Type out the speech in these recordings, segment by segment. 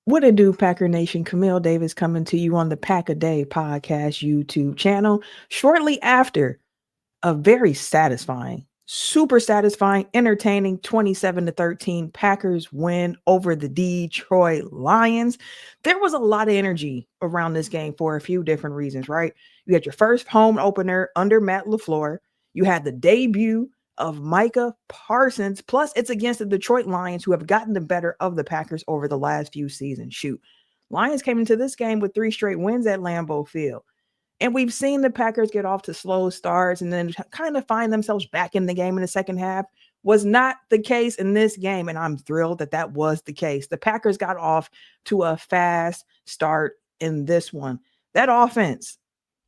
What it do, Packer Nation? Camille Davis coming to you on the Pack a Day podcast YouTube channel shortly after a very satisfying, super satisfying, entertaining 27-13 Packers win over the Detroit Lions. There was a lot of energy around this game for a few different reasons, right? You had your first home opener under Matt LaFleur. You had the debut of Micah Parsons. Plus, it's against the Detroit Lions, who have gotten the better of the Packers over the last few seasons. Shoot, Lions came into this game with 3 straight wins at Lambeau Field. And we've seen the Packers get off to slow starts and then kind of find themselves back in the game in the second half. Was not the case in this game, and I'm thrilled that that was the case. The Packers got off to a fast start in this one. That offense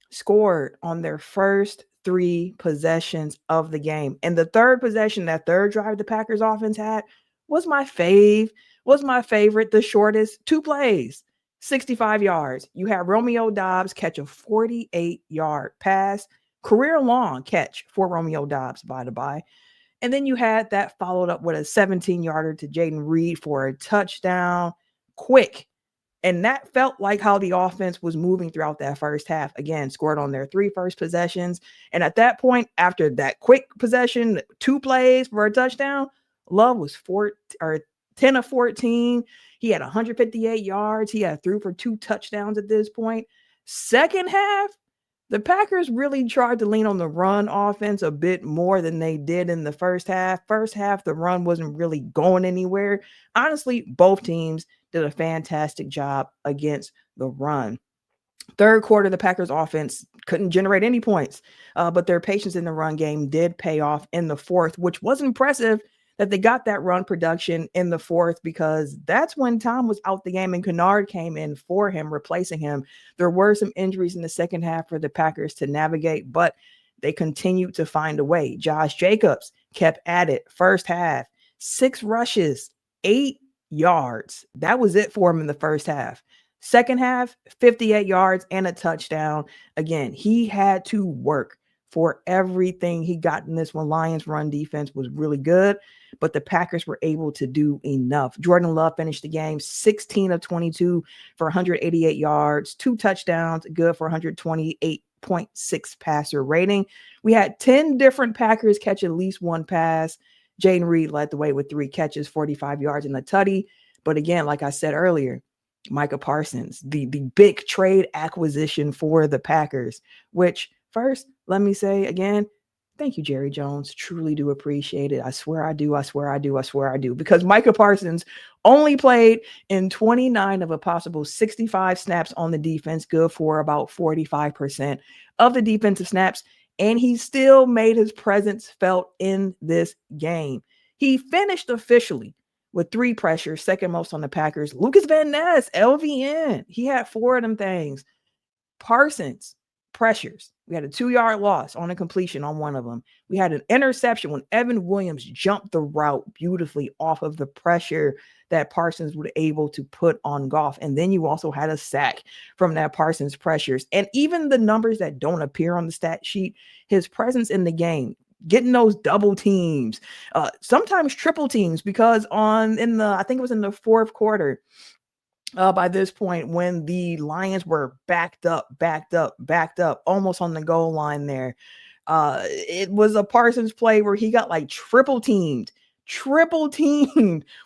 scored on their first 3 possessions of the game. And the third possession, that third drive the Packers offense had, was my favorite, the shortest 2 plays. 65 yards. You have Romeo Doubs catch a 48-yard pass, career long catch for Romeo Doubs, by the by. And then you had that followed up with a 17-yarder to Jaden Reed for a touchdown. Quick. And that felt like how the offense was moving throughout that first half. Again, scored on their 3 first possessions. And at that point, after that quick possession, 2 plays for a touchdown, Love was 10 of 14. He had 158 yards. He had threw for 2 touchdowns at this point. Second half, the Packers really tried to lean on the run offense a bit more than they did in the first half. First half, the run wasn't really going anywhere. Honestly, both teams did a fantastic job against the run. Third quarter, the Packers offense couldn't generate any points, but their patience in the run game did pay off in the fourth, which was impressive that they got that run production in the fourth, because that's when Tom was out the game and Kennard came in for him, replacing him. There were some injuries in the second half for the Packers to navigate, but they continued to find a way. Josh Jacobs kept at it. First half, 6 rushes, 8 yards. That was it for him in the first half. Second half, 58 yards and a touchdown. Again, he had to work for everything he got in this one. Lions run defense was really good, but the Packers were able to do enough. Jordan Love finished the game 16 of 22 for 188 yards, 2 touchdowns, good for 128.6 passer rating. We had 10 different Packers catch at least one pass. Jaden Reed led the way with 3 catches, 45 yards in the tutty. But again, like I said earlier, Micah Parsons, the big trade acquisition for the Packers, which first, let me say again, thank you, Jerry Jones. Truly do appreciate it. I swear I do. I swear I do. I swear I do. Because Micah Parsons only played in 29 of a possible 65 snaps on the defense, good for about 45% of the defensive snaps. And he still made his presence felt in this game. He finished officially with 3 pressures, second most on the Packers. Lucas Van Ness, LVN, he had 4 of them things. Parsons, pressures. We had a 2-yard loss on a completion on one of them. We had an interception when Evan Williams jumped the route beautifully off of the pressure that Parsons was able to put on Goff. And then you also had a sack from that Parsons pressures. And even the numbers that don't appear on the stat sheet, his presence in the game, getting those double teams, sometimes triple teams, because I think it was in the fourth quarter, by this point, when the Lions were backed up, almost on the goal line there. It was a Parsons play where he got like triple teamed,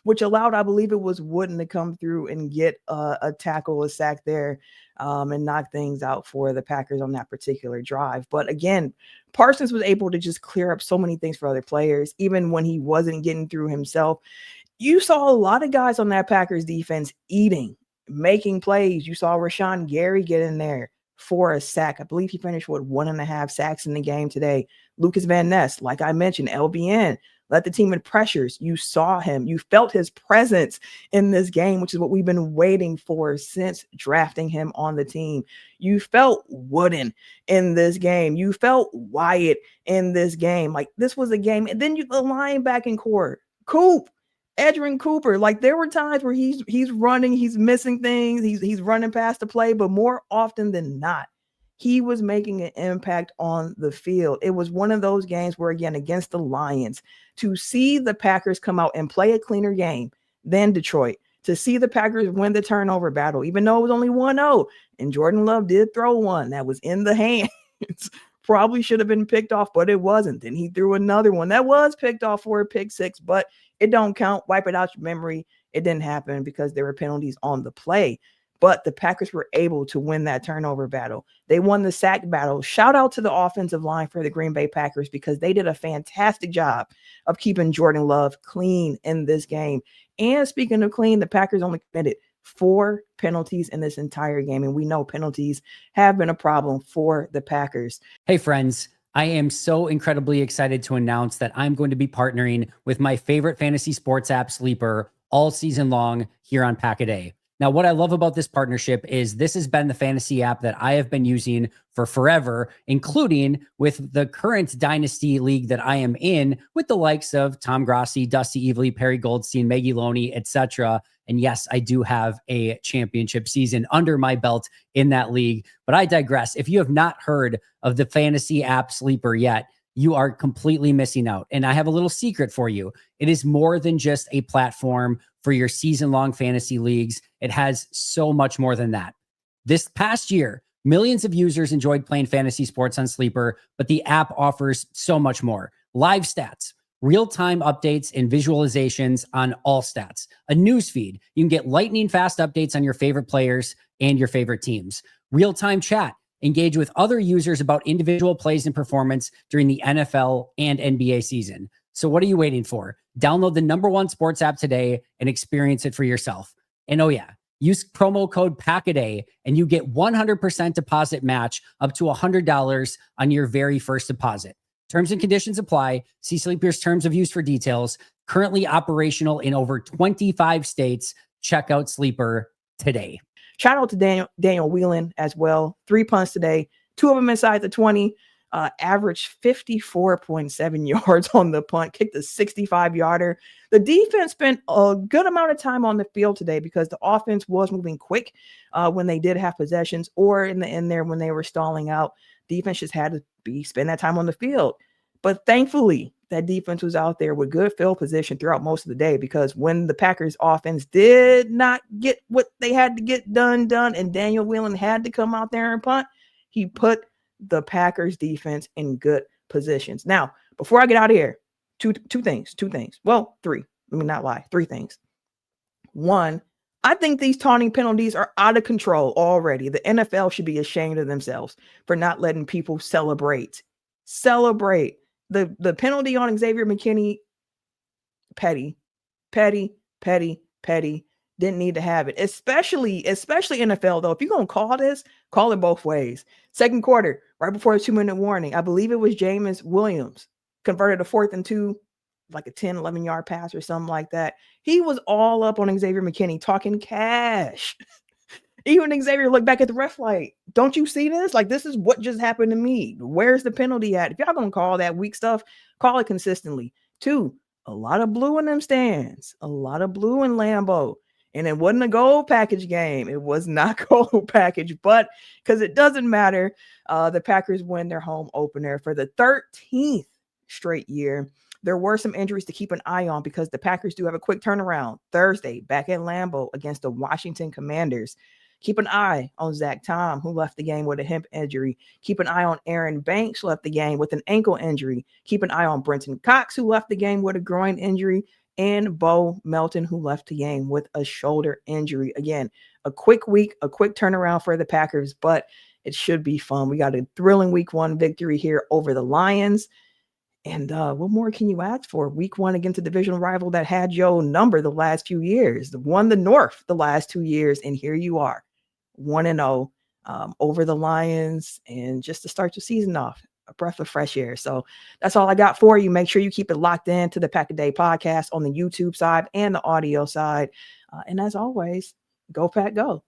which allowed, I believe it was Wooden, to come through and get a tackle, a sack there, and knock things out for the Packers on that particular drive. But again, Parsons was able to just clear up so many things for other players, even when he wasn't getting through himself. You saw a lot of guys on that Packers defense eating, making plays. You saw Rashawn Gary get in there for a sack. I believe he finished with 1.5 sacks in the game today. Lucas Van Ness, like I mentioned, LBN, led the team in pressures. You saw him. You felt his presence in this game, which is what we've been waiting for since drafting him on the team. You felt Wooden in this game. You felt Wyatt in this game. Like, this was a game. And then the linebacking core, Edgerrin Cooper, like, there were times where he's running, he's missing things, he's running past the play, but more often than not, he was making an impact on the field. It was one of those games where, again, against the Lions, to see the Packers come out and play a cleaner game than Detroit, to see the Packers win the turnover battle, even though it was only 1-0, and Jordan Love did throw one that was in the hands. Probably should have been picked off, but it wasn't. Then he threw another one that was picked off for a pick six, but it don't count. Wipe it out your memory. It didn't happen because there were penalties on the play. But the Packers were able to win that turnover battle. They won the sack battle. Shout out to the offensive line for the Green Bay Packers because they did a fantastic job of keeping Jordan Love clean in this game. And speaking of clean, the Packers only committed 4 penalties in this entire game. And we know penalties have been a problem for the Packers. Hey friends, I am so incredibly excited to announce that I'm going to be partnering with my favorite fantasy sports app, Sleeper, all season long here on Pack-A-Day. Now, what I love about this partnership is this has been the fantasy app that I have been using for forever, including with the current Dynasty League that I am in with the likes of Tom Grossi, Dusty Evely, Perry Goldstein, Maggie Loney, etc. And yes, I do have a championship season under my belt in that league, but I digress. If you have not heard of the fantasy app Sleeper yet, you are completely missing out. And I have a little secret for you. It is more than just a platform for your season-long fantasy leagues. It has so much more than that. This past year, millions of users enjoyed playing fantasy sports on Sleeper, but the app offers so much more. Live stats, real-time updates and visualizations on all stats, a news feed. You can get lightning-fast updates on your favorite players and your favorite teams, real-time chat, engage with other users about individual plays and performance during the NFL and NBA season. So what are you waiting for? Download the #1 sports app today and experience it for yourself. And oh yeah, use promo code PACKADAY and you get 100% deposit match up to $100 on your very first deposit. Terms and conditions apply. See Sleeper's terms of use for details. Currently operational in over 25 states. Check out Sleeper today. Shout out to Daniel Whelan as well. 3 punts today, 2 of them inside the 20. Averaged 54.7 yards on the punt, kicked a 65-yarder. The defense spent a good amount of time on the field today because the offense was moving quick when they did have possessions, or in the end there when they were stalling out. Defense just had to spend that time on the field. But thankfully, that defense was out there with good field position throughout most of the day, because when the Packers offense did not get what they had to get done, and Daniel Whelan had to come out there and punt, he put the Packers defense in good positions. Now, before I get out of here, two things. Well, 3. Let me not lie. 3 things. 1, I think these taunting penalties are out of control already. The NFL should be ashamed of themselves for not letting people celebrate. The penalty on Xavier McKinney, petty. Didn't need to have it, especially NFL though. If you're going to call this, call it both ways. Second quarter, right before a 2-minute warning, I believe it was Jameis Williams converted a 4th and 2, like a 10, 11-yard pass or something like that. He was all up on Xavier McKinney talking cash. Even Xavier looked back at the ref like, don't you see this? Like, this is what just happened to me. Where's the penalty at? If y'all going to call that weak stuff, call it consistently. 2, a lot of blue in them stands. A lot of blue in Lambeau. And it wasn't a gold package game. It was not gold package, but because it doesn't matter, the Packers win their home opener for the 13th straight year. There were some injuries to keep an eye on because the Packers do have a quick turnaround Thursday back at Lambeau against the Washington Commanders. Keep an eye on Zach Tom, who left the game with a hip injury. Keep an eye on Aaron Banks, who left the game with an ankle injury. Keep an eye on Brenton Cox, who left the game with a groin injury. And Bo Melton, who left the game with a shoulder injury. Again, a quick week, a quick turnaround for the Packers, but it should be fun. We got a thrilling week 1 victory here over the Lions. And what more can you ask for? Week 1 against a divisional rival that had your number the last few years, won the North the last 2 years, and here you are, 1-0 over the Lions, and just to start your season off, a breath of fresh air. So that's all I got for you. Make sure you keep it locked in to the Pack-A-Day podcast on the YouTube side and the audio side. And as always, go Pack, go.